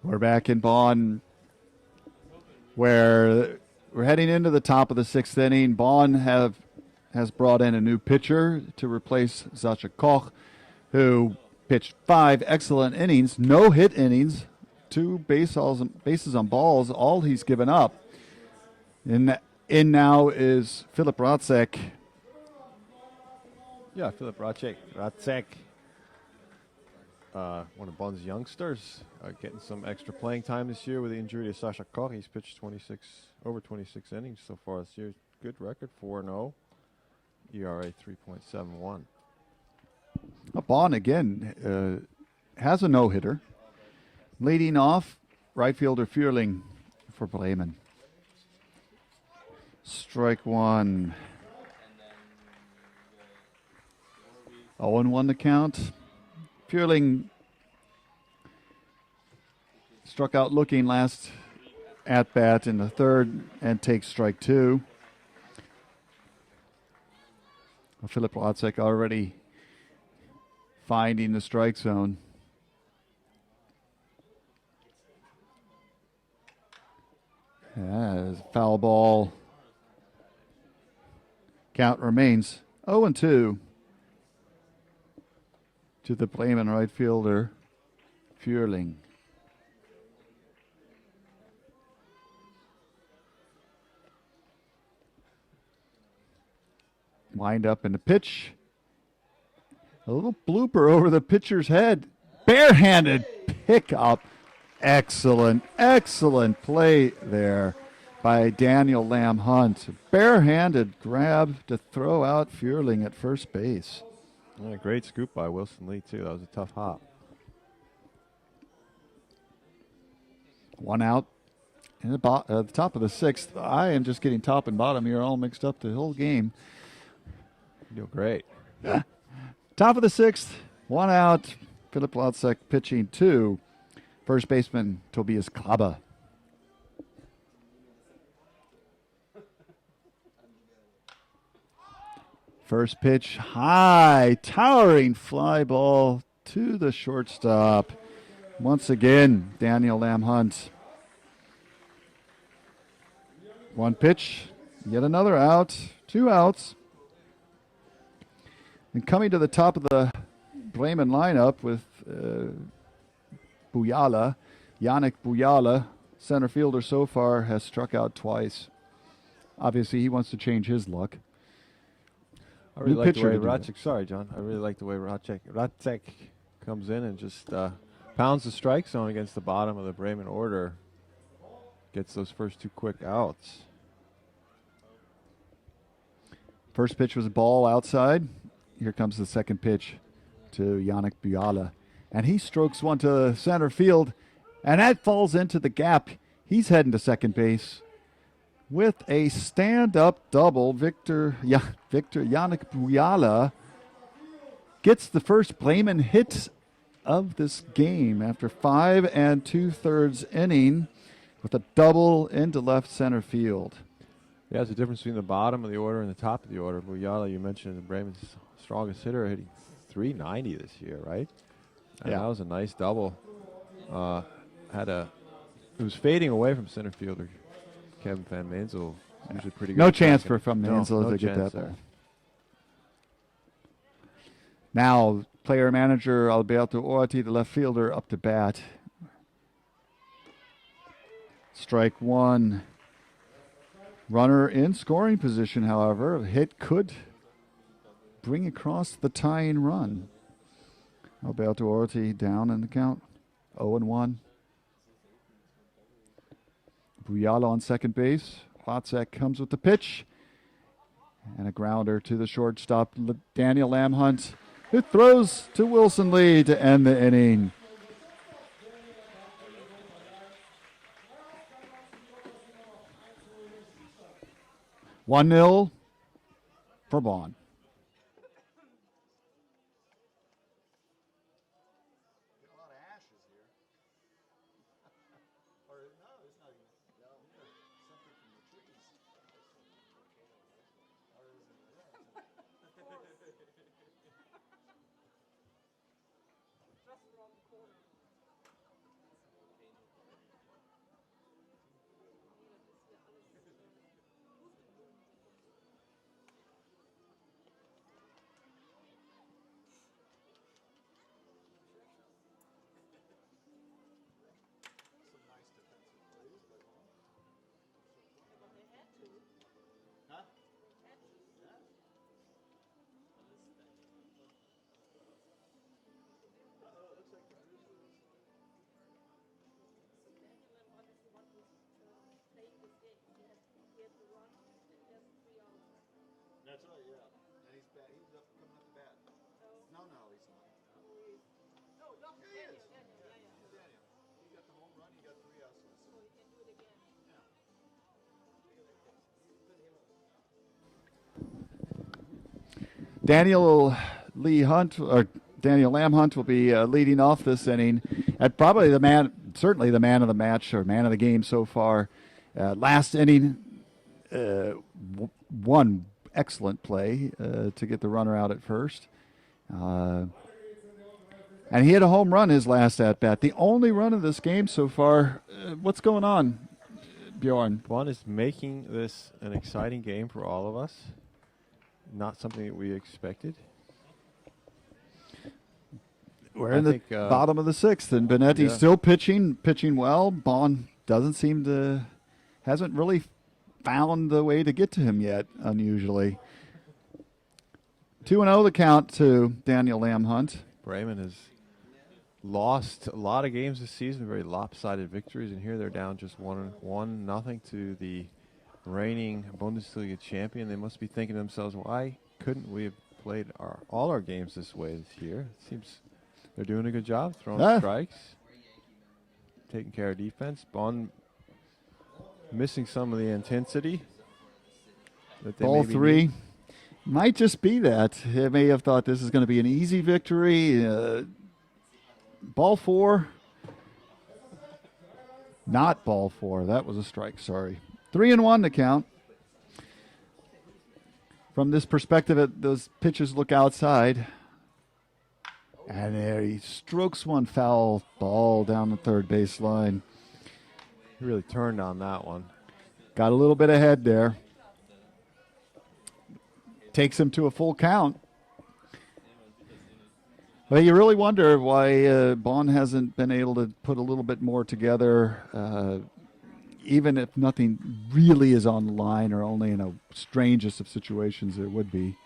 We're back in Bonn, where we're heading into the top of the sixth inning. Bonn has brought in a new pitcher to replace Racek, who pitched 5 excellent innings, no hit innings, 2 bases on balls. All he's given up. In now is Philipp Racek. Yeah, Philipp Racek, one of Bonn's youngsters, getting some extra playing time this year with the injury to Sasha Koch. He's pitched over 26 innings so far this year. Good record, 4-0. ERA 3.71. Bonn again has a no-hitter. Leading off, right fielder Führling for Bremen. Strike one. 0-1 the count. Führling struck out looking last at bat in the third and takes strike 2. Philipp Racek already finding the strike zone. As foul ball. Count remains 0-2 to the Bremen right fielder, Führling. Wind up in the pitch. A little blooper over the pitcher's head. Barehanded pickup. Excellent play there by Daniel Lamb Hunt. Barehanded grab to throw out Führling at first base. And a great scoop by Wilson Lee, too. That was a tough hop. 1 out. In the top of the 6th. I am just getting top and bottom here all mixed up the whole game. You do great. Top of the 6th. 1 out. Philipp Racek pitching to first baseman Tobias Klabe. First pitch, high, towering fly ball to the shortstop. Once again, Daniel Lamb Hunt. 1 pitch, yet another out, 2 outs. And coming to the top of the Bremen lineup with Yannick Bujala, center fielder so far, has struck out twice. Obviously, he wants to change his luck. I really like the way Racek. Sorry, John. I really like the way Racek comes in and just pounds the strike zone against the bottom of the Bremen order. Gets those first 2 quick outs. First pitch was a ball outside. Here comes the second pitch to Yannick Bujala. And he strokes one to center field, and that falls into the gap. He's heading to second base with a stand-up double. Yannick Bujala gets the first Bremen hit of this game after 5 2/3 inning with a double into left center field. Yeah, it's the difference between the bottom of the order and the top of the order. Bujala, you mentioned, Bremen's strongest hitter, hitting .390 this year, right? And yeah, that was a nice double. It was fading away from center fielder Kevin Van Mansell. Usually pretty good. No chance for Van Mansell no to get that there. ball. Now, player manager Alberto Orti, the left fielder, up to bat. Strike 1. Runner in scoring position, however. A hit could bring across the tying run. Alberto Orti down in the count. 0-1. Bujala on second base. Racek comes with the pitch. And a grounder to the shortstop, Daniel Lamb Hunt, who throws to Wilson Lee to end the inning. One 0 for Bonn. That's right, yeah. And he's coming up to bat. No, he's not. No, Here he is. Daniel. Daniel. He got the home run. He got 3 outs. So he can do it again. Yeah. Daniel Lamb Hunt will be leading off this inning at probably certainly the man of the match or man of the game so far. Last inning, one excellent play to get the runner out at first. And he hit a home run his last at-bat. The only run of this game so far. What's going on, Bjorn? Bonn is making this an exciting game for all of us. Not something that we expected. We're in the bottom of the 6th, and Benetti's still pitching well. Bonn hasn't really found the way to get to him yet, unusually. 2-0 the count to Daniel Lamb Hunt. Bremen has lost a lot of games this season, very lopsided victories, and here they're down just 1-0 to the reigning Bundesliga champion. They must be thinking to themselves, why couldn't we have played all our games this way this year? It seems they're doing a good job throwing strikes, taking care of defense. Bonn missing some of the intensity that they Ball maybe 3 need. might just be that. They may have thought this is going to be an easy victory. Ball 4, not ball 4. That was a strike, sorry. 3-1 to count. From this perspective, those pitchers look outside. And there he strokes one foul ball down the third base line. He really turned on that one. Got a little bit ahead there. Takes him to a full count. But you really wonder why Bonn hasn't been able to put a little bit more together, even if nothing really is on the line or only in a strangest of situations it would be.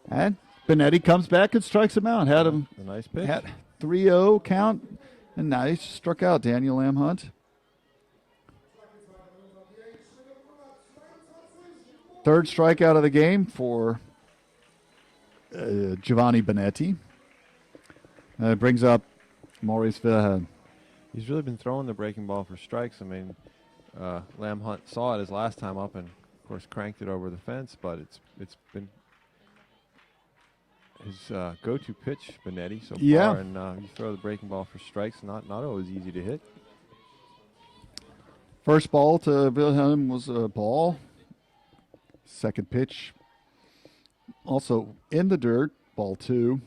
And Benetti comes back and strikes him out. Had him a nice pitch. Had 3-0 count, and now he struck out Daniel Lamb Hunt. Third strikeout of the game for Giovanni Benetti. Brings up Maurice Wilhelm. He's really been throwing the breaking ball for strikes. I mean, Lamb Hunt saw it his last time up and, of course, cranked it over the fence, but it's been his go-to pitch, Benetti, so far. And you throw the breaking ball for strikes, not always easy to hit. First ball to Wilhelm was a ball. Second pitch, also in the dirt, ball 2.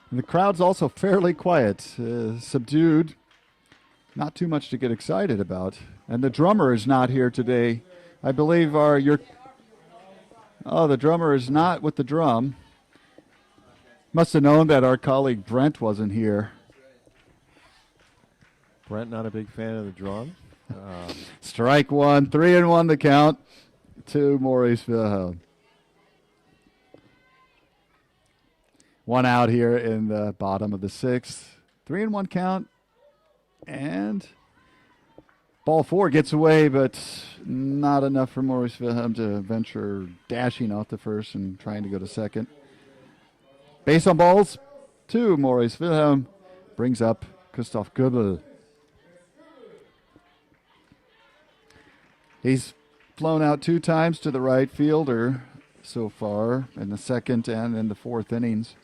And the crowd's also fairly quiet, subdued. Not too much to get excited about. And the drummer is not here today. I believe the drummer is not with the drum. Must have known that our colleague Brent wasn't here. Brent, not a big fan of the drum. Strike 1, 3-1 the count to Maurice Wilhelm. 1 out here in the bottom of the 6th. 3-1 count. And ball 4 gets away, but not enough for Maurice Wilhelm to venture dashing off the first and trying to go to second. Base on balls 2, Maurice Wilhelm brings up Christoph Goebel. He's flown out 2 times to the right fielder so far in the 2nd and in the 4th innings.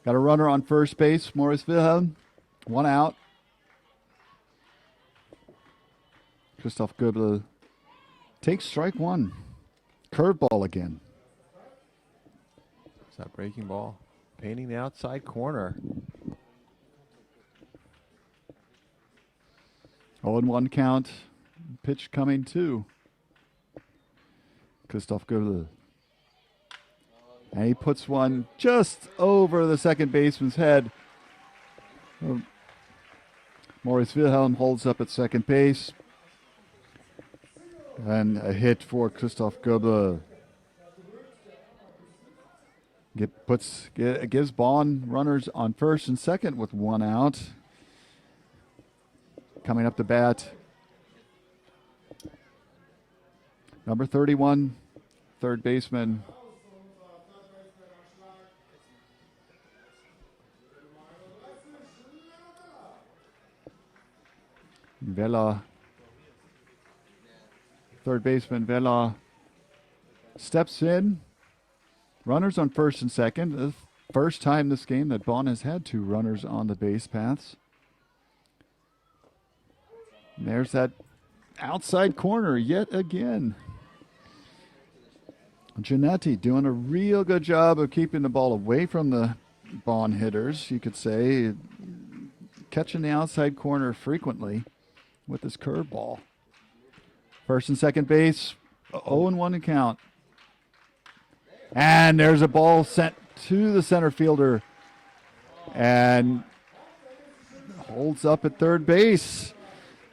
Got a runner on first base, Maurice Wilhelm. 1 out. Christoph Goebel takes strike 1. Curveball again. It's that breaking ball. Painting the outside corner. 0-1 count. Pitch coming to Christoph Goebel. And he puts one just over the second baseman's head. Maurice Wilhelm holds up at second base. And a hit for Christoph Goebel. Gives Bonn runners on first and second with 1 out. coming up to bat. Number 31, third baseman. Vela. Third baseman Vela steps in. Runners on first and second. The first time this game that Bonn has had 2 runners on the base paths. And there's that outside corner yet again. Giannetti doing a real good job of keeping the ball away from the Bonn hitters, you could say. Catching the outside corner frequently with his curveball. First and second base, 0-1 to count. And there's a ball sent to the center fielder. And holds up at third base.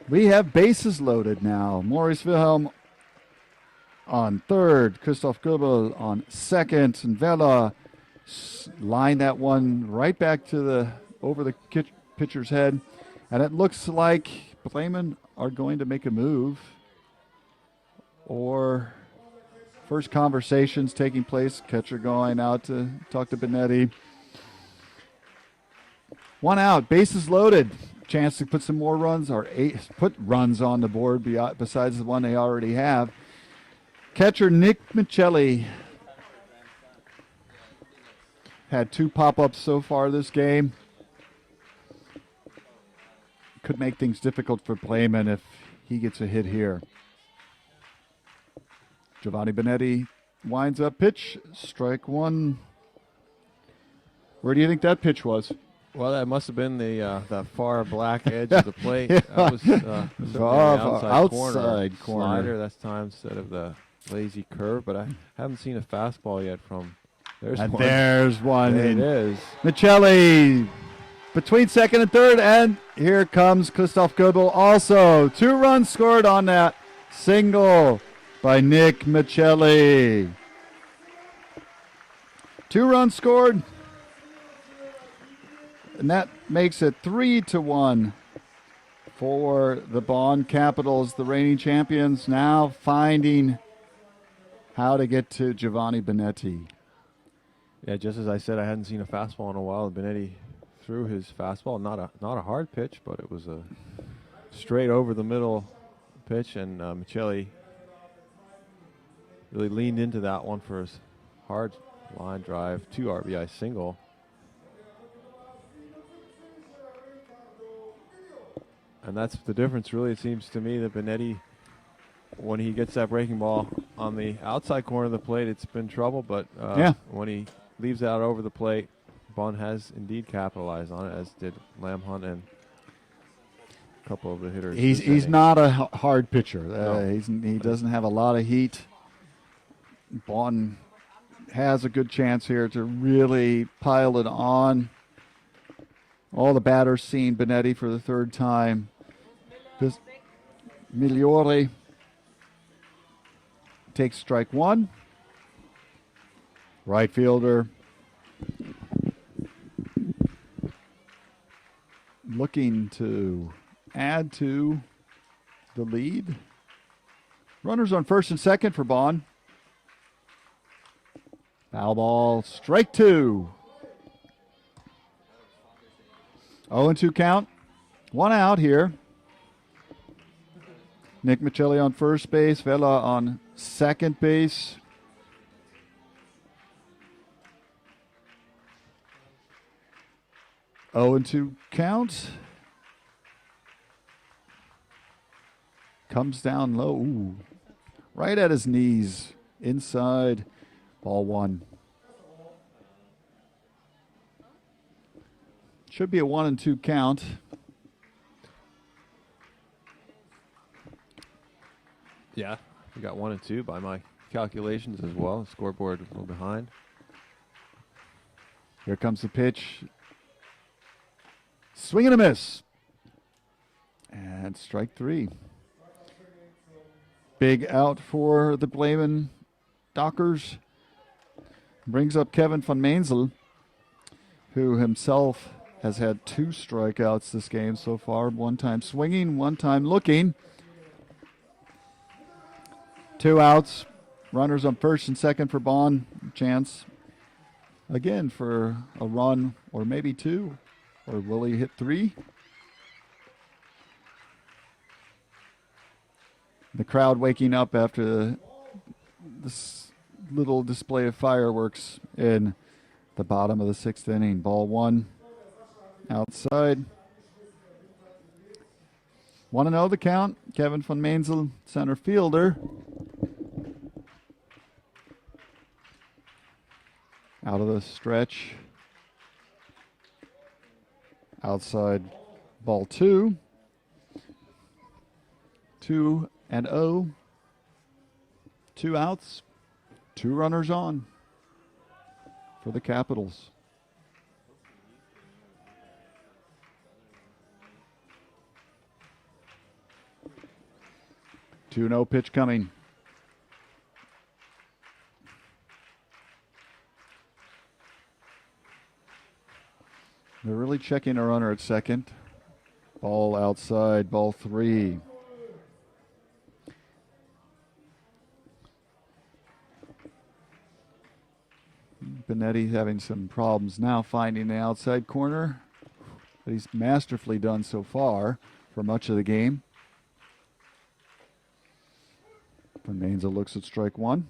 We have bases loaded now. Maurice Wilhelm on third. Christoph Goebel on second. And Vela lined that one right back to over the pitcher's head. And it looks like Bremen are going to make a move. Or first conversations taking place. Catcher going out to talk to Benetti. 1 out, bases loaded. Chance to put some more runs or put runs on the board besides the one they already have. Catcher Nick Michelli had 2 pop-ups so far this game. Could make things difficult for Bremen if he gets a hit here. Giovanni Benetti winds up pitch, strike 1. Where do you think that pitch was? Well, that must have been the far black edge of the plate. Yeah. That was certainly outside corner. Slider this time instead of the lazy curve. But I haven't seen a fastball yet from. There's one. There's one. There it is. Michelli between second and third, and here comes Christoph Goebel also. 2 runs scored on that single by Nick Michelli. 2 runs scored. And that makes it 3-1 for the Bonn Capitals, the reigning champions, now finding how to get to Giovanni Benetti. Yeah, just as I said, I hadn't seen a fastball in a while. Benetti threw his fastball, not a hard pitch, but it was a straight over the middle pitch, and Michelli really leaned into that one for his hard line drive, 2 RBI single. And that's the difference, really. It seems to me that Benetti, when he gets that breaking ball on the outside corner of the plate, it's been trouble. But when he leaves that over the plate, Bonn has indeed capitalized on it, as did Lamb Hunt and a couple of the hitters. He's not a hard pitcher. No. He doesn't have a lot of heat. Bonn has a good chance here to really pile it on. All the batters seeing Benetti for the 3rd time. This Migliore takes strike 1. Right fielder looking to add to the lead. Runners on first and second for Bonn. Foul ball, strike 2. 0-2 count. 1 out here. Nick Michelli on first base. Vela on second base. Oh, 0-2 count. Comes down low. Ooh. Right at his knees. Inside. Ball 1. Should be a 1-2 count. Yeah, we got 1 and 2 by my calculations as well. Scoreboard a little behind. Here comes the pitch. Swing and a miss. And strike 3. Big out for the Bremen Dockers. Brings up Kevin van Meensel, who himself has had 2 strikeouts this game so far. 1 time swinging, 1 time looking. 2 outs. Runners on first and second for Bonn. Chance again for a run or maybe 2. Or will he hit 3? The crowd waking up after this little display of fireworks in the bottom of the 6th inning. Ball 1 outside. 1-0 the count. Kevin van Mainzel, center fielder. Out of the stretch. Outside, ball 2. 2-0. 2 outs. 2 runners on for the Capitals. 2-0 pitch coming. They're really checking a runner at second. Ball outside, ball 3. Benetti having some problems now finding the outside corner, but he's masterfully done so far for much of the game. Van Mainzel looks at strike 1.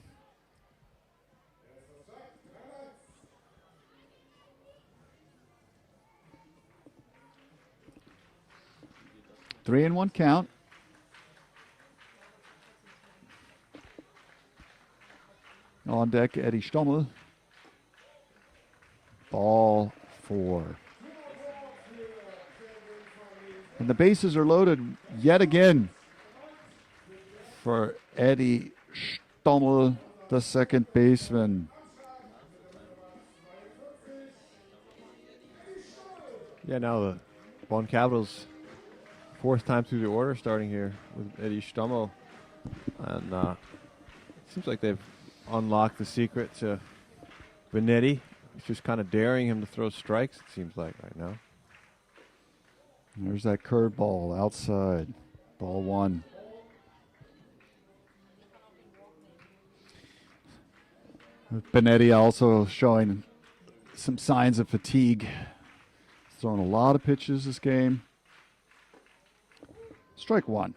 Three and 1 count. On deck, Eddie Stommel. Ball 4. And the bases are loaded yet again for Eddie Stommel, the second baseman. Yeah, now the Bonn Capitals, 4th time through the order starting here with Eddie Stommel. And it seems like they've unlocked the secret to Benetti. It's just kind of daring him to throw strikes, it seems like, right now. There's that curveball outside. Ball 1. Benetti also showing some signs of fatigue. He's thrown a lot of pitches this game. Strike 1.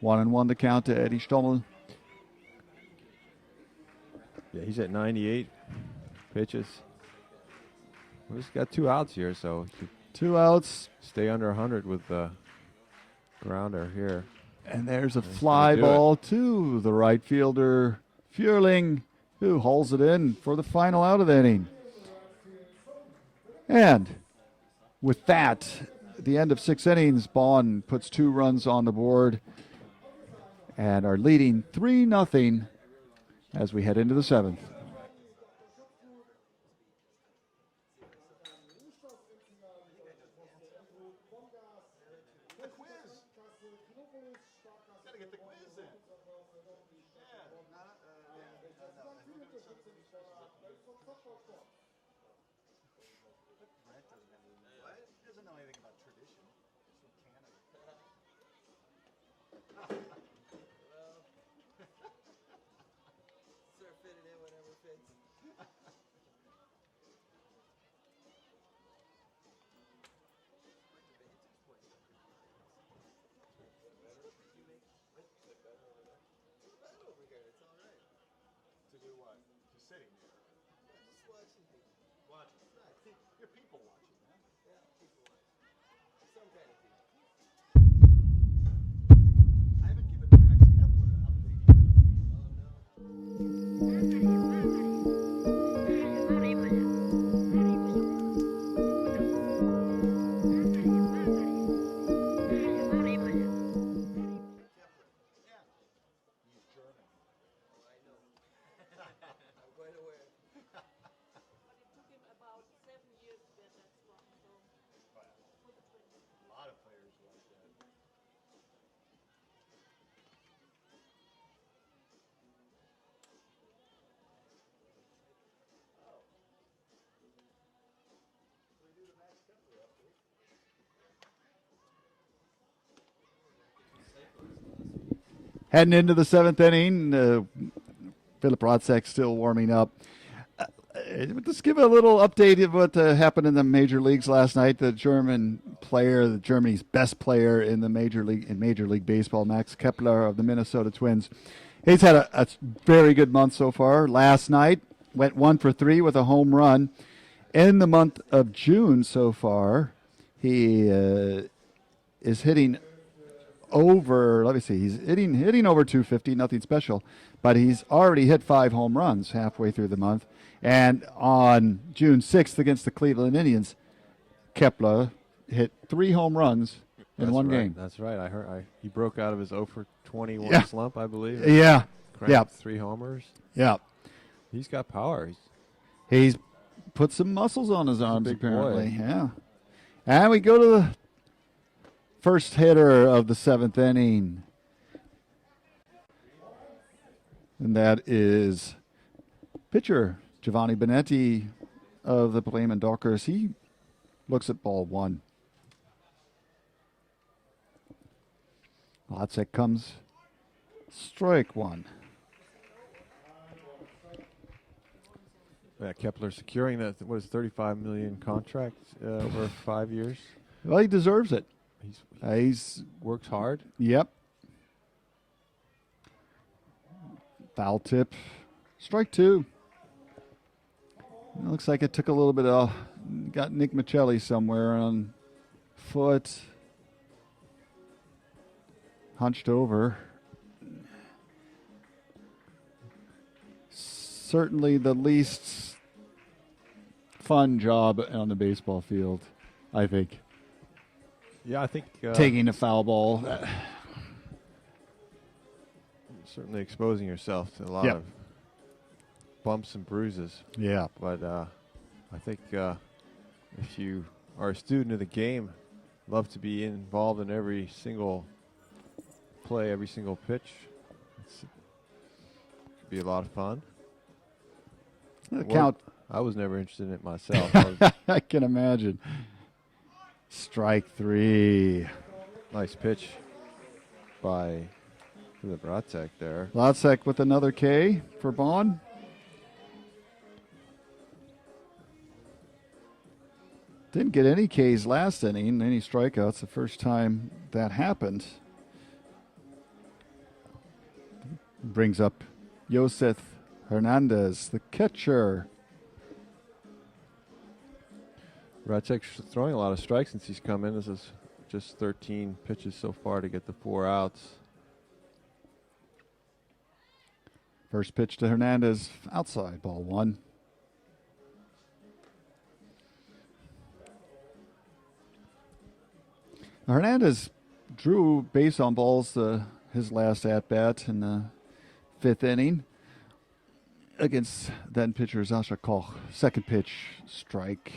1-1 to count to Eddie Stommel. Yeah, he's at 98 pitches. Well, he's got 2 outs here, so he could 2 outs. stay under 100 with the grounder here. And there's a fly ball to the right fielder, Fuhrling, who hauls it in for the final out of the inning. And with that, at the end of 6 innings, Bonn puts 2 runs on the board and are leading 3-0 as we head into the 7th. Heading into the seventh inning, Philipp Racek still warming up. Let's give a little update of what happened in the major leagues last night. The German player, Germany's best player in the Major League Baseball, Max Kepler of the Minnesota Twins. He's had a very good month so far. Last night went 1 for 3 with a home run. In the month of June so far, he is hitting over. Let me see. He's hitting over 250. Nothing special, but he's already hit 5 home runs halfway through the month. And on June 6th against the Cleveland Indians, Kepler hit 3 home runs in one game. That's right. I heard he broke out of his 0 for 21 slump, I believe. Yeah. Yeah. 3 homers. Yeah. He's got power. He's put some muscles on his arms, apparently. Boy. Yeah. And we go to the first hitter of the 7th inning. And that is pitcher Giovanni Benetti of the Bremen Dockers. He looks at ball 1. Racek comes, strike 1. Yeah, Kepler securing that, what is $35 million contract over 5 years. Well, he deserves it. He's works hard. Yep. Foul tip, strike 2. It looks like it took a little bit of, got Nick Michelli somewhere on foot. Hunched over. Certainly the least fun job on the baseball field, I think. Yeah, I think taking a foul ball. Certainly exposing yourself to a lot of bumps and bruises. Yeah. But I think if you are a student of the game, love to be involved in every single play, every single pitch. It could be a lot of fun. I was never interested in it myself. I can imagine. Strike 3. Nice pitch by Philipp Racek there. Racek with another K for Bonn. Didn't get any Ks last inning, any strikeouts. The first time that happened. Brings up Josef Hernandez, the catcher. Racek's throwing a lot of strikes since he's come in. This is just 13 pitches so far to get the 4 outs. First pitch to Hernandez, outside, ball 1. Hernandez drew base on balls his last at-bat in the 5th inning against then pitcher Sascha Koch. Second pitch, strike.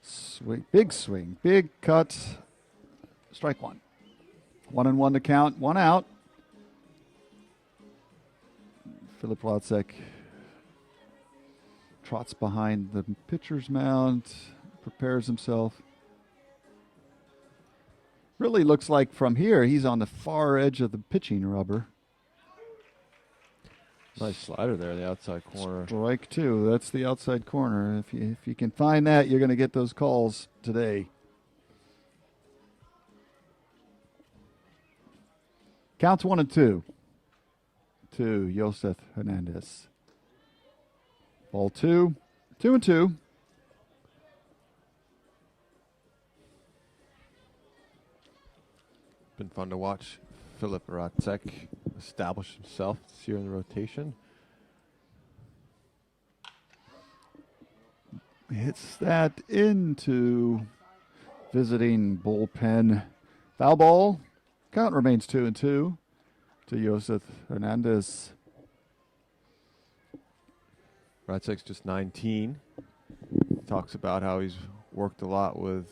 Swing, big cut. Strike 1. 1-1 to count, 1 out. Philipp Racek trots behind the pitcher's mound, prepares himself. Really looks like from here he's on the far edge of the pitching rubber. Nice slider there, the outside corner. Strike 2. That's the outside corner. If you can find that, you're going to get those calls today. Counts 1 and 2 to Josef Hernandez. Ball 2. 2 and 2. Been fun to watch Philipp Racek establish himself this year in the rotation. Hits that into visiting bullpen. Foul ball. Count remains 2 and 2 to Josef Hernandez. Racek's just 19. Talks about how he's worked a lot with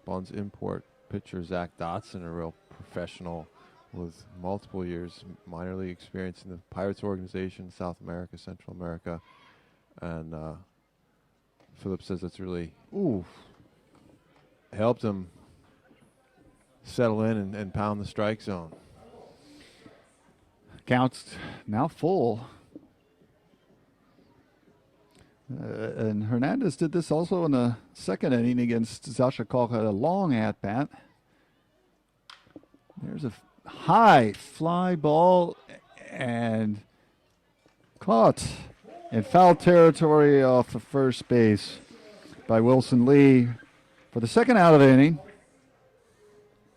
Bonn's import pitcher Zach Dotson, a real professional with multiple years minor league experience in the Pirates organization, South America, Central America. And Philipp says it's really helped him settle in and pound the strike zone. Count's now full. And Hernandez did this also in the second inning against Sasha Koch at a long at-bat. There's a high fly ball and caught in foul territory off of first base by Wilson Lee for the second out of the inning.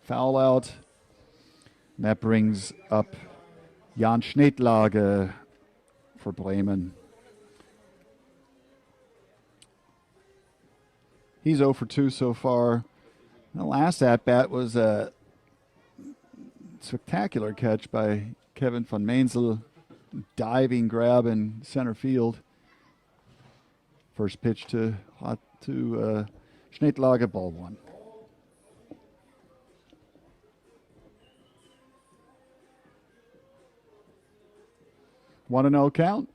Foul out. And that brings up Jan Schneidlage for Bremen. He's 0 for 2 so far. The last at-bat was a spectacular catch by Kevin von Mainzel. Diving grab in center field. First pitch to Schneidlage, ball one. 1-0 count.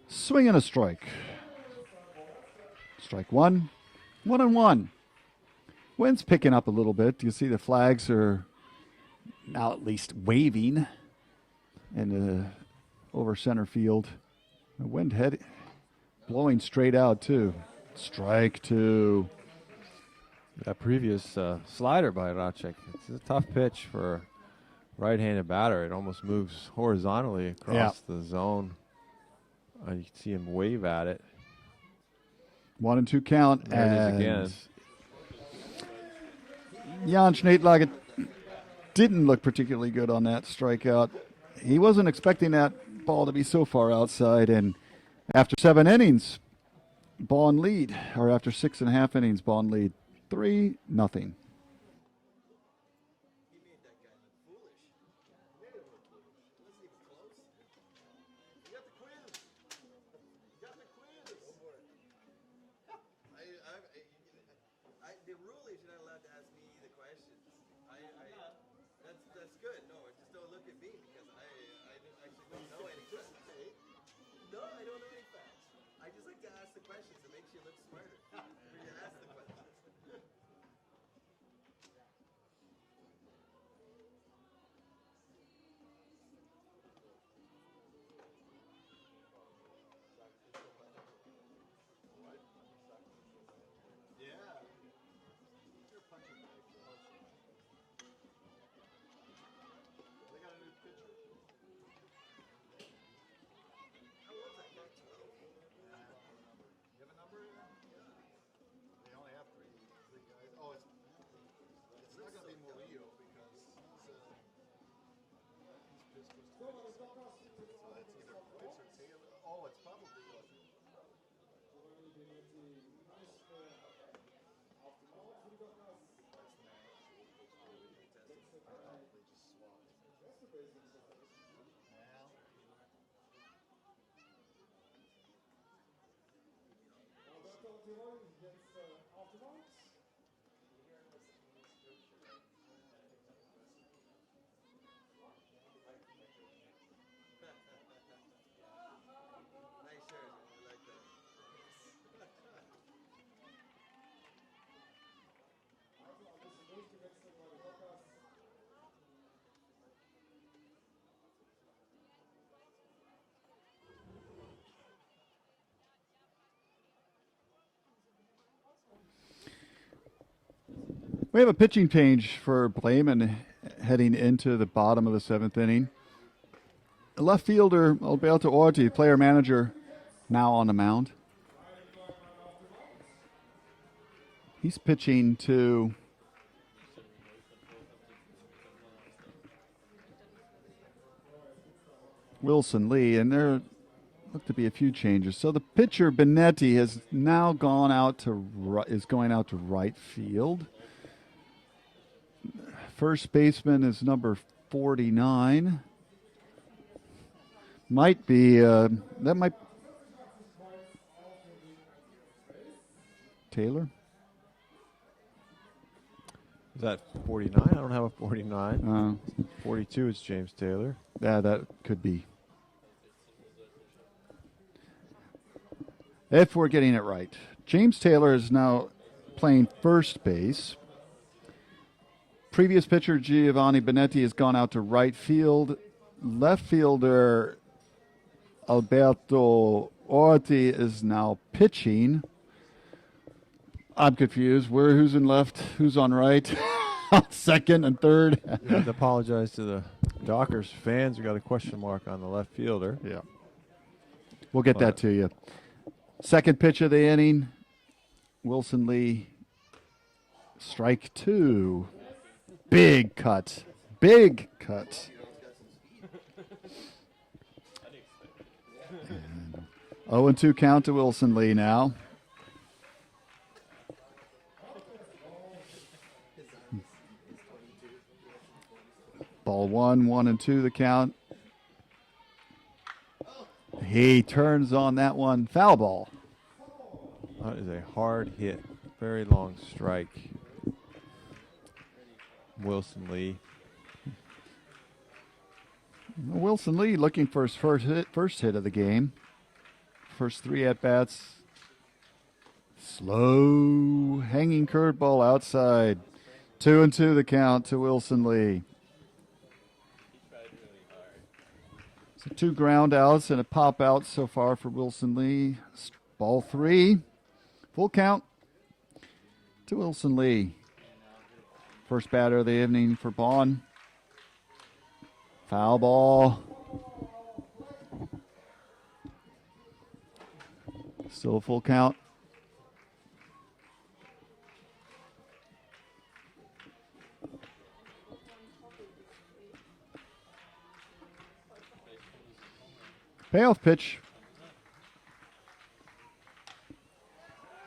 Swing and a strike. Strike one. 1-1. Wind's picking up a little bit. You see the flags are now at least waving and over center field. The wind blowing straight out too. Strike two. That previous slider by Racek. It's a tough pitch for a right-handed batter. It almost moves horizontally across the zone. You can see him wave at it. 1-2 count. There it is again. Jan Schneidlage didn't look particularly good on that strikeout. He wasn't expecting that ball to be so far outside. And after 7 innings, Bonn lead. Or after 6.5 innings, Bonn lead 3-0. We have a pitching change for Bremen heading into the bottom of the 7th inning. Left fielder Alberto Orti, player manager, now on the mound. He's pitching to Wilson Lee, and there look to be a few changes. So the pitcher Benetti has now gone out to is going out to right field. First baseman is number 49. Might be Taylor. Is that 49? I don't have a 49. 42 is James Taylor. Yeah, that could be. If we're getting it right. James Taylor is now playing first base. Previous pitcher Giovanni Benetti has gone out to right field. Left fielder Alberto Orti is now pitching. I'm confused. Who's in left? Who's on right? Second and third. I have to apologize to the Dockers fans. We got a question mark on the left fielder. Yeah. We'll get that to you. Second pitch of the inning. Wilson Lee, strike two. Big cut. Big cut. 0-2 count to Wilson Lee now. Ball 1-2 the count. He turns on that one. Foul ball. That is a hard hit. Very long strike. Wilson Lee. Wilson Lee looking for his first hit of the game. First three at-bats. Slow hanging curveball outside. 2-2 the count to Wilson Lee. So 2 ground outs and a pop out so far for Wilson Lee. Ball 3. Full count to Wilson Lee. First batter of the evening for Bonn. Foul ball. Still a full count. Payoff pitch.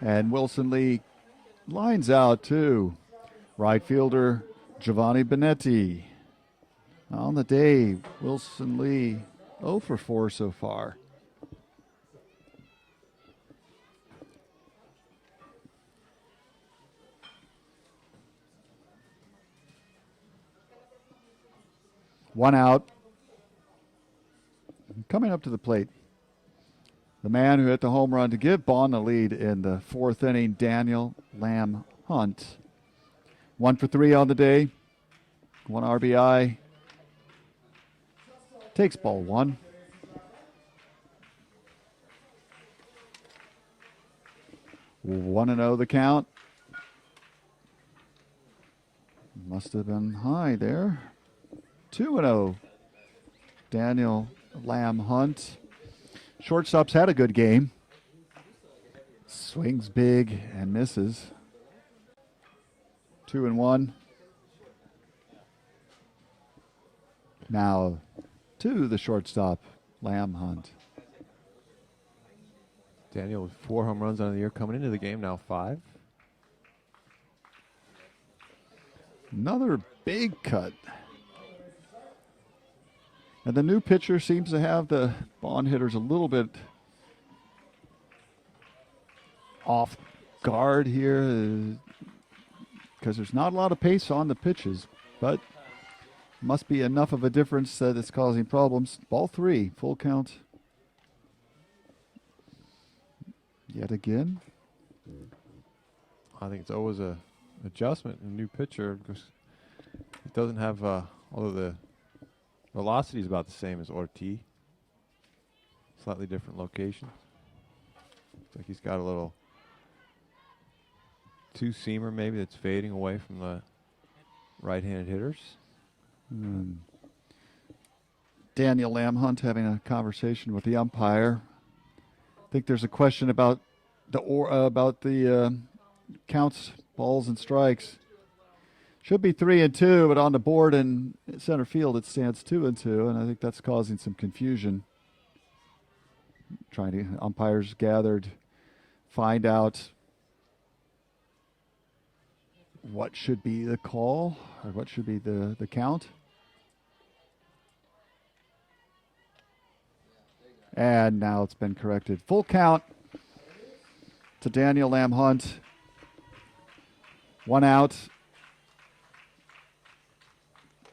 And Wilson Lee lines out to right fielder Giovanni Benetti. On the day, Wilson Lee 0 for 4 so far. One out. Coming up to the plate, the man who hit the home run to give Bonn the lead in the 4th inning, Daniel Lamb Hunt. 1 for 3 on the day. 1 RBI. Takes ball 1. One and 0 the count. Must have been high there. 2-0. Daniel Lamb Hunt. Shortstop's had a good game. Swings big and misses. 2-1. Now to the shortstop, Lamb Hunt. Daniel with 4 home runs on the year coming into the game, now 5. Another big cut. And the new pitcher seems to have the Bonn hitters a little bit off guard here because there's not a lot of pace on the pitches, but must be enough of a difference that it's causing problems. Ball 3, full count. Yet again. I think it's always a adjustment in a new pitcher because it doesn't have although the velocity is about the same as Ortiz. Slightly different location. Looks like he's got a little two-seamer maybe that's fading away from the right-handed hitters. Daniel Lamb Hunt having a conversation with the umpire. I think there's a question about the counts, balls and strikes. Should be 3-2, but on the board in center field it stands 2-2, and I think that's causing some confusion. Umpires gathered, find out what should be the call or what should be the count. And now it's been corrected. Full count to Daniel Lamb Hunt. 1 out.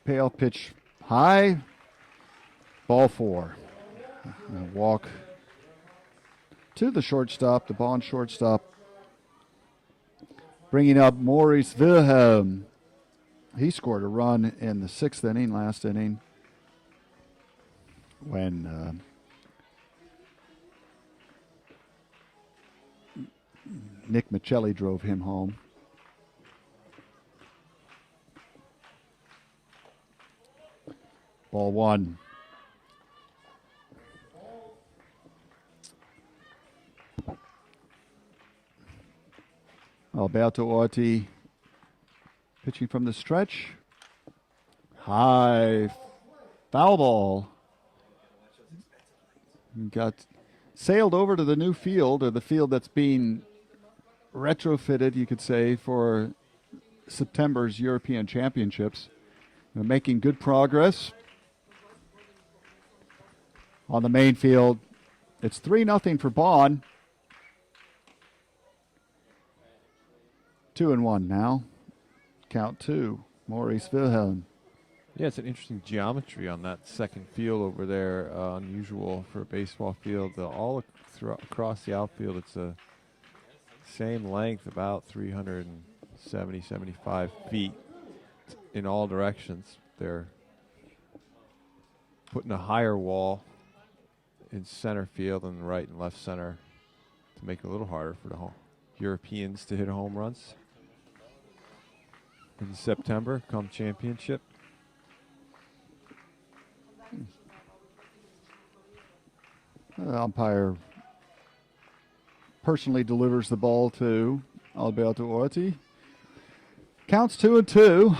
Payoff pitch high. Ball 4. Walk to the shortstop, the Bonn shortstop. Bringing up Maurice Wilhelm. He scored a run in the 6th inning, last inning, when Nick Michelli drove him home. Ball 1. Alberto Orti pitching from the stretch. High foul ball. Got sailed over to the new field, or the field that's being retrofitted, you could say, for September's European Championships. They're making good progress. On the main field, it's 3-0 for Bonn. 2-1 now. Count 2. Maurice Wilhelm. Yeah, it's an interesting geometry on that second field over there. Unusual for a baseball field. All across the outfield, it's the same length, about 370, 75 feet in all directions. They're putting a higher wall in center field and right and left center to make it a little harder for the Europeans to hit home runs in September come championship. Umpire personally delivers the ball to Alberto Orti. Counts 2-2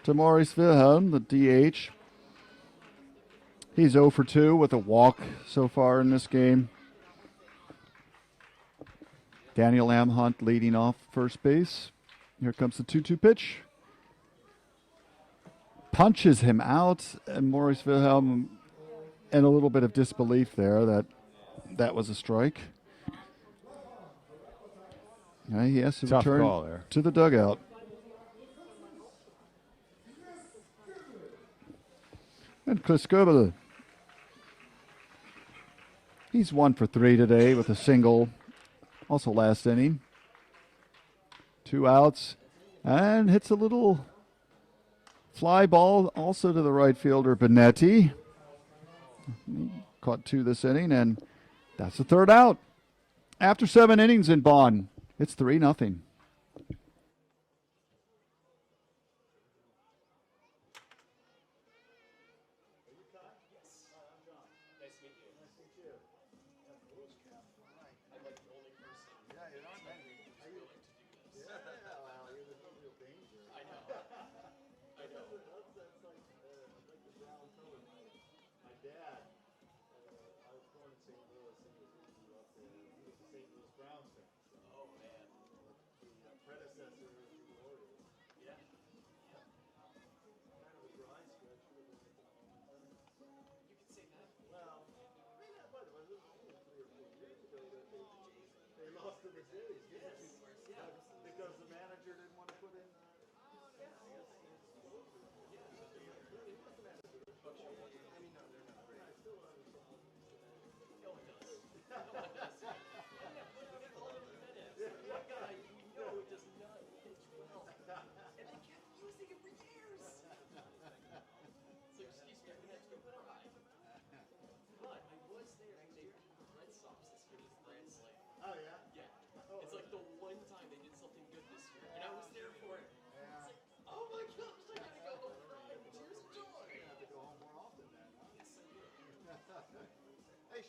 to Maurice Wilhelm, the DH. He's 0 for 2 with a walk so far in this game. Daniel Amhunt leading off first base. Here comes the 2-2 pitch. Punches him out, and Maurice Wilhelm in a little bit of disbelief there that was a strike. He has to Tough return call there. to the dugout. And Chris Goebele. He's 1 for 3 today with a single. Also last inning. 2 outs. And hits a little fly ball also to the right fielder, Benetti. Caught 2 this inning, and that's the 3rd out. After 7 innings in Bonn, it's 3-0.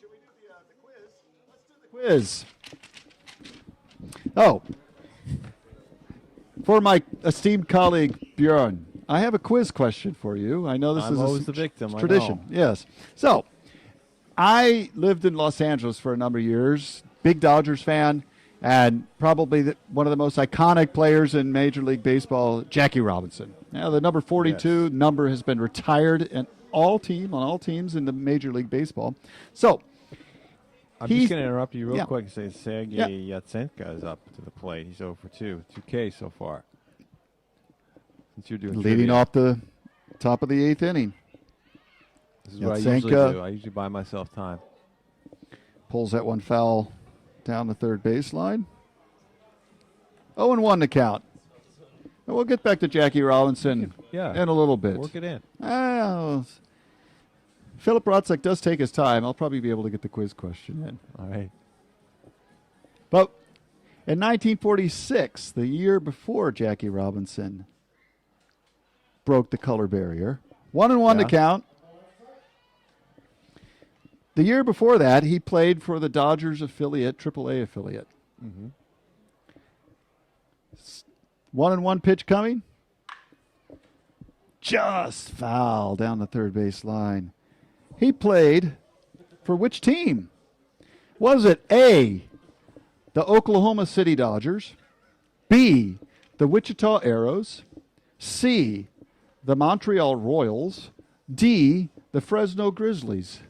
Should we do the quiz? Let's do the quiz. Oh, for my esteemed colleague Björn, I have a quiz question for you. I know this I'm is always the victim. tradition. I know. Yes. So, I lived in Los Angeles for a number of years. Big Dodgers fan, and probably one of the most iconic players in Major League Baseball, Jackie Robinson. Now, the number 42 number has been retired on all teams in the Major League Baseball. So, I'm just going to interrupt you real quick and say Sergei Yatsenka is up to the plate. He's 0 for 2. 2K so far. Since you're doing leading trivia. off the top of the 8th inning. This is what I usually do. I usually buy myself time. Pulls that one foul down the third baseline. 0-1 to count. We'll get back to Jackie Robinson Yeah. in a little bit. Work it in. Philipp Racek does take his time. I'll probably be able to get the quiz question in. All right. But in 1946, the year before Jackie Robinson broke the color barrier, 1-1 to count. The year before that, he played for the Dodgers affiliate, AAA affiliate. 1-1 pitch coming. Just foul down the third base line. He played for which team? Was it A, the Oklahoma City Dodgers, B, the Wichita Arrows, C, the Montreal Royals, D, the Fresno Grizzlies?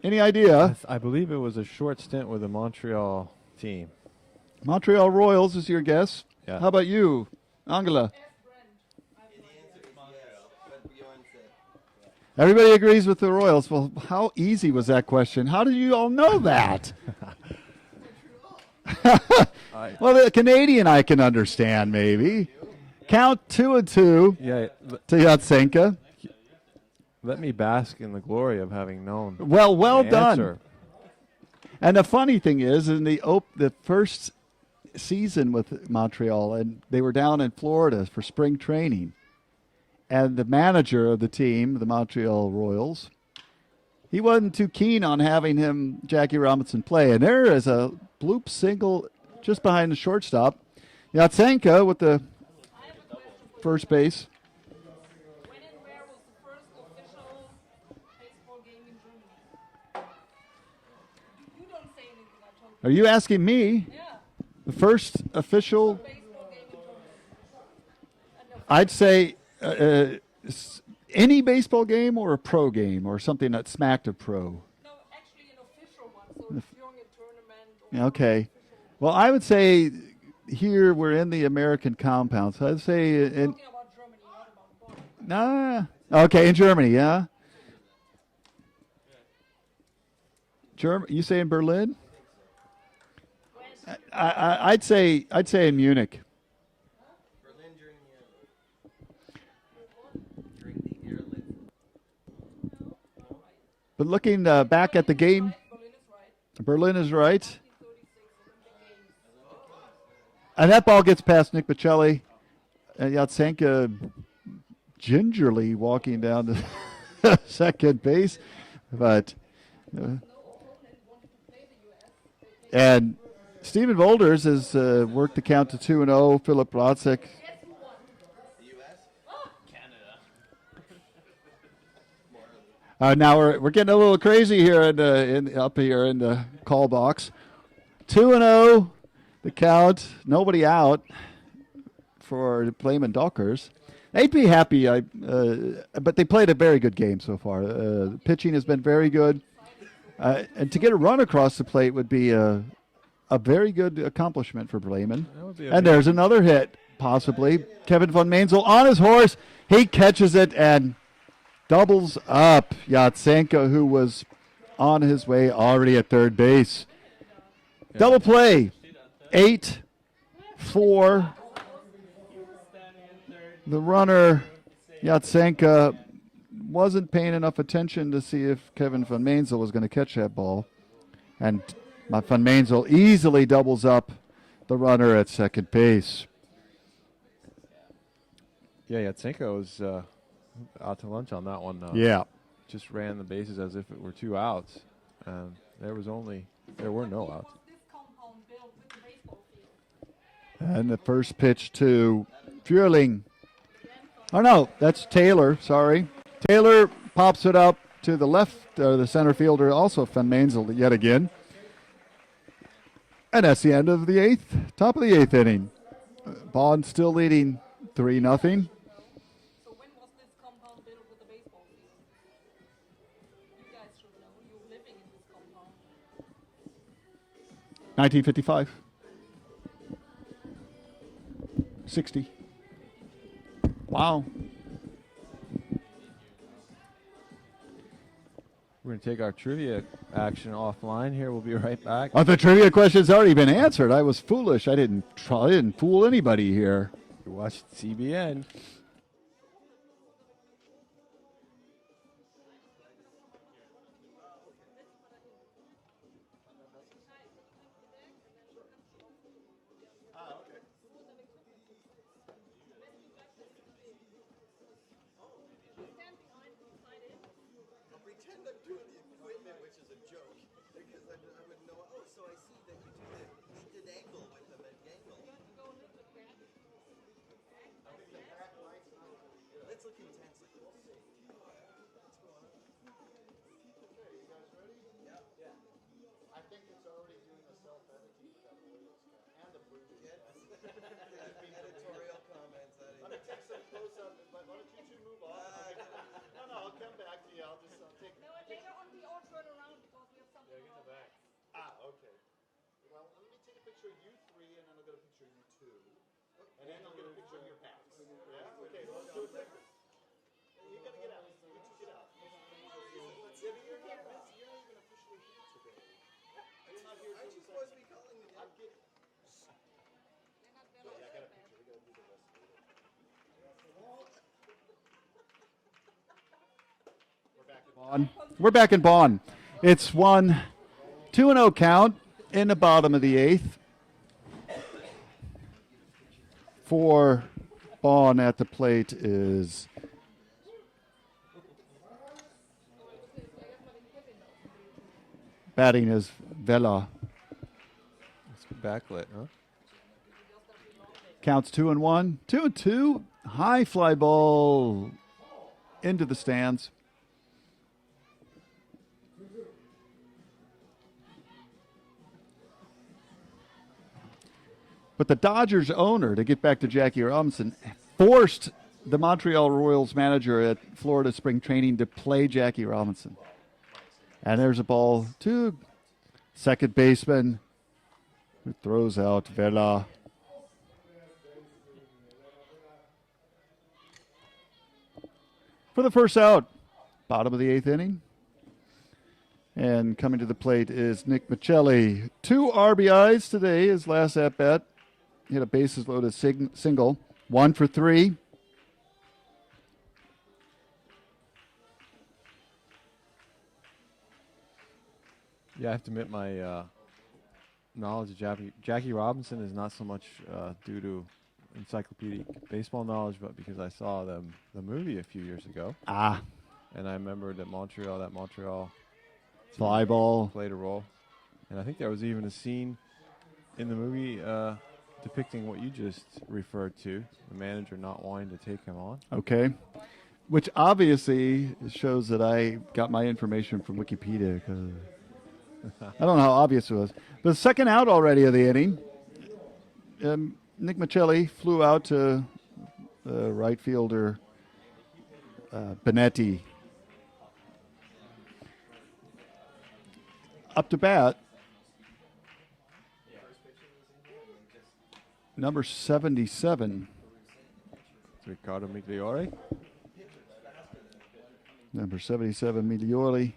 Any idea? I believe it was a short stint with the Montreal team. Montreal Royals is your guess. Yeah. How about you, Angela? Everybody agrees with the Royals. Well, how easy was that question? How did you all know that? Well, the Canadian I can understand, maybe. Count 2-2 Yeah. to Yatsenka. Let me bask in the glory of having known. Well the done. answer. And the funny thing is, in the first season with Montreal, and they were down in Florida for spring training, and the manager of the team, the Montreal Royals, he wasn't too keen on having Jackie Robinson, play. And there is a bloop single just behind the shortstop. Yatsenka with the first base. When and where was the first official baseball game in Germany? You don't say anything, I told you. Are you asking me? Yeah, The first official, baseball game in Germany. And the I'd say any baseball game or a pro game or something that smacked of pro. no, actually an official one, so if you're in a tournament or Okay. Well, I would say here we're in the American compound. So I'd say in talking about Germany, not about Bonn. okay, in Germany, yeah. You say in Berlin? I'd say in Munich. Berlin during the era But looking back at the game, Berlin is right. Berlin is right. 1936 Olympic Games. And that ball gets past Nick Bocelli. And Yatsenka gingerly walking down to second base. But and Stephen Volders has worked the count to 2-0. Philipp Racek. Now we're getting a little crazy here up here in the call box. 2-0, the count. Nobody out for the Bremen Dockers. They'd be happy, but they played a very good game so far. Pitching has been very good, and to get a run across the plate would be a very good accomplishment for Bremen. That would be a And there's another hit, possibly. Kevin van Mainzel on his horse. He catches it and doubles up Yatsenka, who was on his way already at third base. Double play. 8-4. The runner, Yatsenka, wasn't paying enough attention to see if Kevin van Mainzel was going to catch that ball. And Van Mainzel easily doubles up the runner at second base. Yeah, Yatsenko was out to lunch on that one. Yeah. Just ran the bases as if it were 2 outs. And there were no outs. Was this compound built with the baseball field? And the first pitch to Fuhrling. Oh, no, that's Taylor. Sorry. Taylor pops it up to the left, the center fielder, also Van Mainzel yet again. And that's the end of the top of the eighth inning. Bonn still leading 3-0. So when was this compound built with the baseball field? You guys should know. You're living in this compound. 1955. 60. Wow. We're going to take our trivia action offline here. We'll be right back. The trivia question's already been answered. I was foolish. I didn't fool anybody here. You watched CBN. I'll pretend I'm doing the equipment, which is a joke, because I would know. Oh, so I see that you do the heated angle with them at Gangle. Let's look intense like this. What's going on? Okay, you guys ready? Yeah. I think it's already doing a self-editing with that Oilers guy and the Blue Jays. Editorial comments. Let me take some close-up. Why don't you two move on? No, I'll come back to you. I'll take. No, and later on we all turn around because we have something. Yeah, get the back. Okay. Well, let me take a picture of you three, and then I'll get a picture of you two, and then I'll get a picture of your backs. Yeah. Okay. Let's do it quicker. You gotta get out. You two get out. You're not even officially here today. You're not here. Aren't you supposed to be calling the game? I'm getting. They're not Yeah, I got a picture. We gotta do the rest of it. We're back in Bonn. It's 2-0 count in the bottom of the eighth for Bonn. At the plate is batting is Vela. It's backlit, huh? Counts 2-1, 2-2. High fly ball into the stands. But the Dodgers owner, to get back to Jackie Robinson, forced the Montreal Royals manager at Florida spring training to play Jackie Robinson. And there's a ball to second baseman, who throws out Vela. For the first out, bottom of the eighth inning. And coming to the plate is Nick Michelli. 2 RBIs today, his last at-bat. Hit a bases loaded single. 1 for 3. Yeah, I have to admit my knowledge of Jackie Robinson is not so much due to encyclopedic baseball knowledge, but because I saw the movie a few years ago. And I remember that Montreal Fly ball. played a role. And I think there was even a scene in the movie depicting what you just referred to, the manager not wanting to take him on. Okay. Which obviously shows that I got my information from Wikipedia. 'Cause I don't know how obvious it was. The second out already of the inning. Nick Michelli flew out to right fielder Benetti. Up to bat, number 77. Riccardo Migliore. Number 77, Migliore.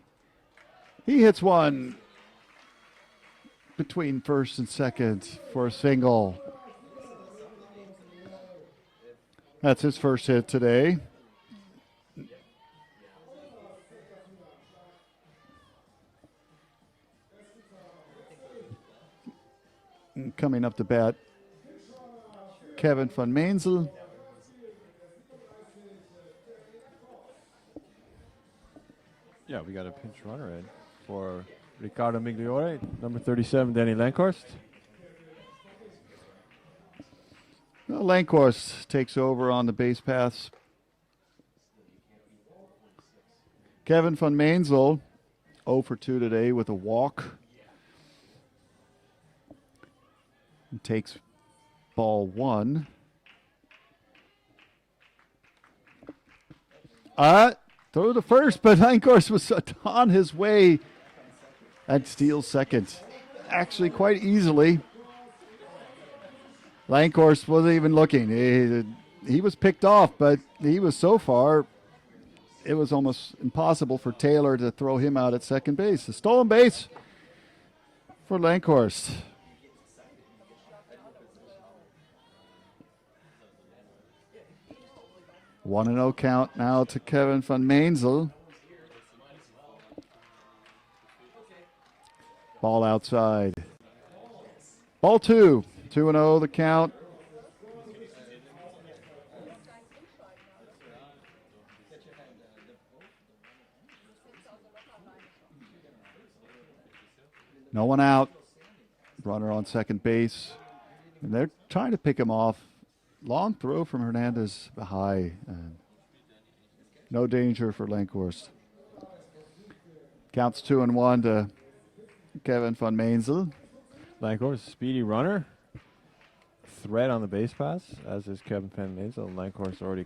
He hits one between first and second for a single. That's his first hit today. And coming up to bat, Kevin van Meensel. Yeah, we got a pinch runner in for Riccardo Migliore, number 37, Danny Lankhorst. Well, Lankhorst takes over on the base paths. Kevin van Meensel, 0 for 2 today with a walk. And takes ball 1. Throw to first, but Lankhorst was on his way and steals second. Actually, quite easily. Lankhorst wasn't even looking. He was picked off, but he was so far, it was almost impossible for Taylor to throw him out at second base. A stolen base for Lankhorst. 1-0 count now to Kevin van Mainzel. Ball outside. Ball 2. 2-0 the count. No one out. Runner on second base. And they're trying to pick him off. Long throw from Hernandez high. And no danger for Lankhorst. Counts 2-1 to Kevin van Mainzel. Lankhorst, speedy runner. Threat on the base pass, as is Kevin van Mainzel. Lankhorst already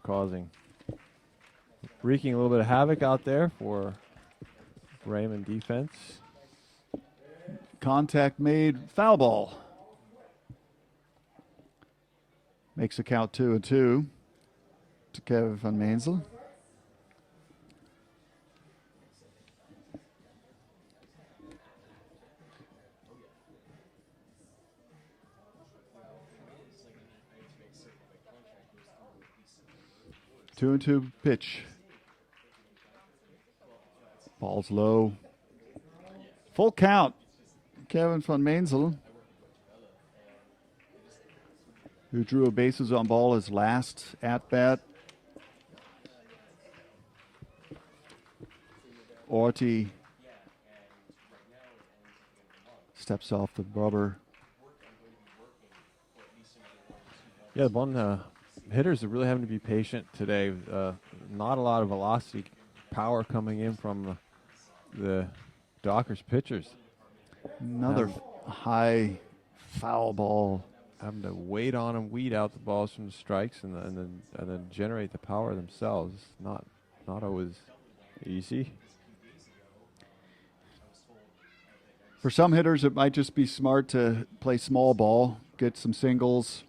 wreaking a little bit of havoc out there for Bremen defense. Contact made, foul ball. Makes a count 2-2 to Kevin van Mainzel. Two and two pitch. Ball's low. Full count. Kevin van Mainzel, who drew a bases on ball his last at bat. Orti steps off the rubber. Yeah, the Bonn hitters are really having to be patient today. Not a lot of velocity, power coming in from the Dockers pitchers. Another high foul ball. Having to wait on them, weed out the balls from the strikes, and then generate the power themselves. Not always easy. For some hitters, it might just be smart to play small ball, get some singles,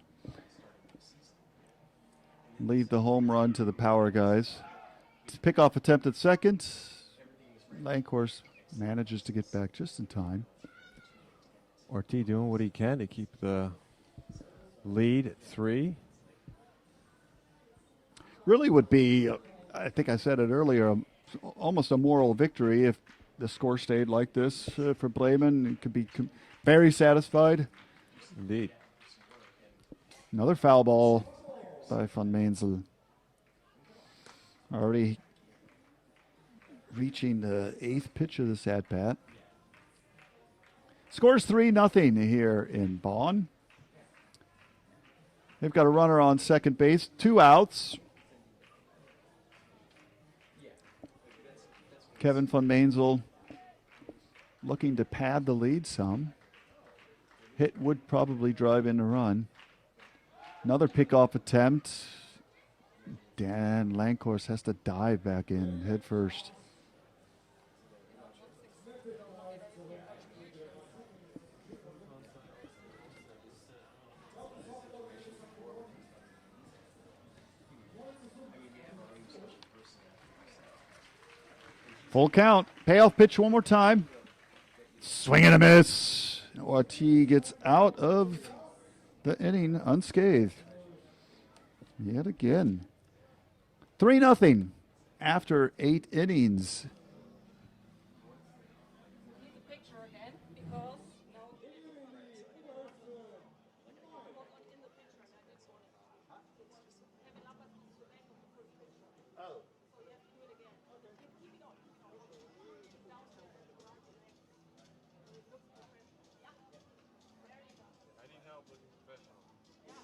leave the home run to the power guys. Pickoff attempt at second. Lankhorst manages to get back just in time. Ortiz doing what he can to keep the lead at 3. Really would be, I think I said it earlier, almost a moral victory if the score stayed like this for Bremen. It could be very satisfied. Indeed. Another foul ball by van Mainzel. Already reaching the 8th pitch of this at-bat. Scores 3-0 here in Bonn. They've got a runner on second base, 2 outs. Kevin van Mainzel looking to pad the lead some. Hit would probably drive in a run. Another pickoff attempt. Dan Lankhorst has to dive back in head first. Full count. Payoff pitch one more time. Swing and a miss. Ortiz gets out of the inning unscathed. Yet again. 3-0 after 8 innings. Need the picture again because now was not in the picture and I just saw it. Kevin Lappert needs to back on the first picture. Oh. So you have to do it again. Keep it on. Down to the right leg. So it looks professional. Yeah. There you go. I need help looking professional. Yeah.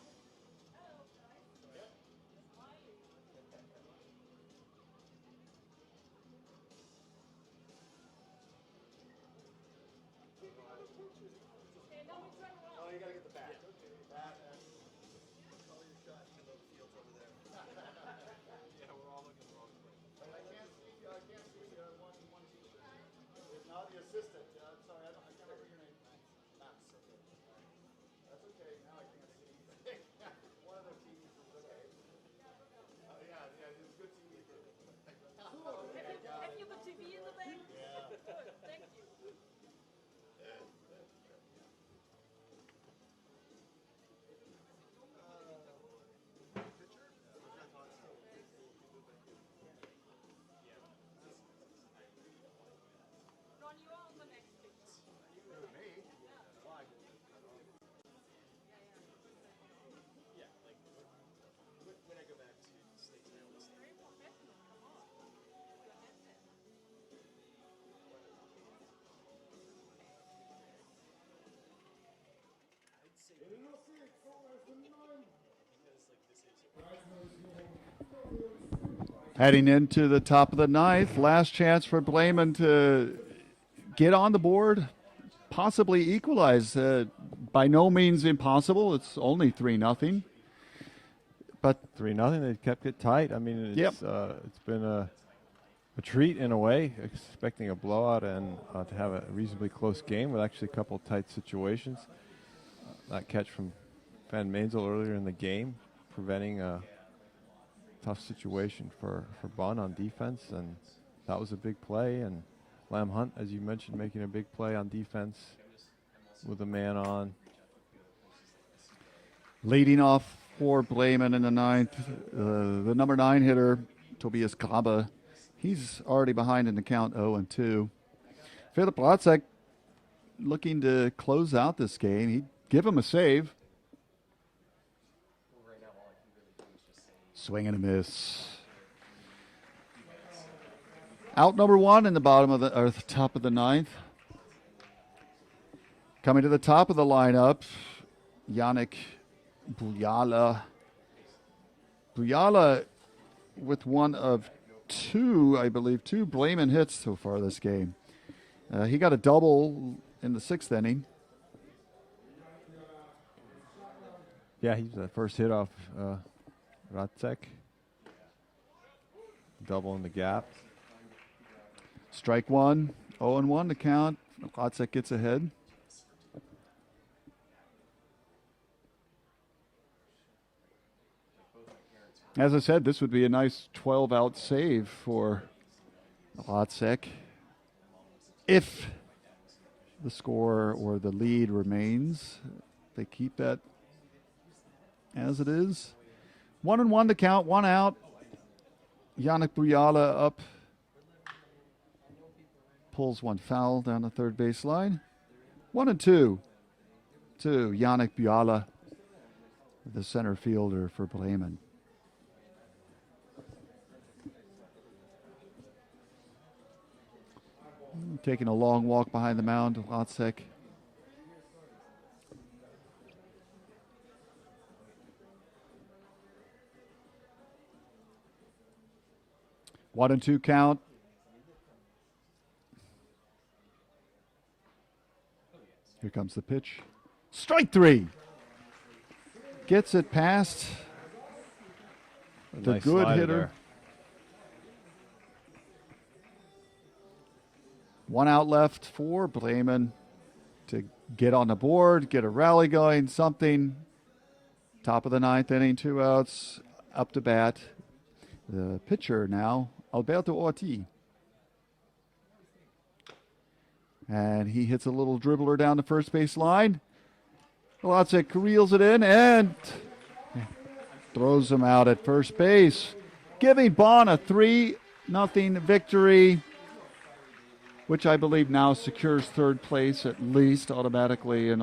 Okay, now we turn around. Oh, you gotta get the bat. Okay. Bat and all your shot in those fields over there. Yeah, we're all looking the wrong place. I can't see one teacher. It's not the assistant. I'm sorry, I can't remember your name. Max. Okay. That's okay. Now I can't see. One of the TVs is okay. Yeah, it's good TV too. Have you the TV in the back? Yeah. Good, thank you. Heading into the top of the ninth, last chance for Bremen to get on the board, possibly equalize. By no means impossible. It's only 3-0. But 3-0. They kept it tight. I mean, it's been a treat in a way, expecting a blowout and to have a reasonably close game with actually a couple of tight situations. That catch from Van Mainzel earlier in the game, preventing a tough situation for Bonn on defense, and that was a big play. And Lam Hunt, as you mentioned, making a big play on defense with a man on. Leading off for Bremen in the ninth, the number 9 hitter, Tobias Grabe. He's already behind in the count 0-2. Philipp Racek looking to close out this game. He'd give him a save. Swing and a miss. Out number 1 in the bottom of the top of the ninth. Coming to the top of the lineup, Yannick Bujala. Bujala with one of two Bremen hits so far this game. He got a double in the 6th inning. Yeah, he's the first hit off Racek. Double in the gap. Strike 1, 0-1 to count. Racek gets ahead. As I said, this would be a nice 12-out save for Racek if the score or the lead remains. They keep that as it is. 1-1 to count, 1 out. Yannick Bujala up. Pulls one foul down the third baseline. 1-2 to Yannick Bujala, the center fielder for Bremen. Taking a long walk behind the mound, Racek. One and two count. Here comes the pitch. Strike 3. Gets it past the Nice good slider hitter. there. 1 out left for Bremen to get on the board, get a rally going, something. Top of the 9th inning, 2 outs, up to bat. The pitcher now, Alberto Ortiz. And he hits a little dribbler down the first base line. Racek reels it in and throws him out at first base, giving Bonn a 3-0 victory, which I believe now secures third place at least automatically in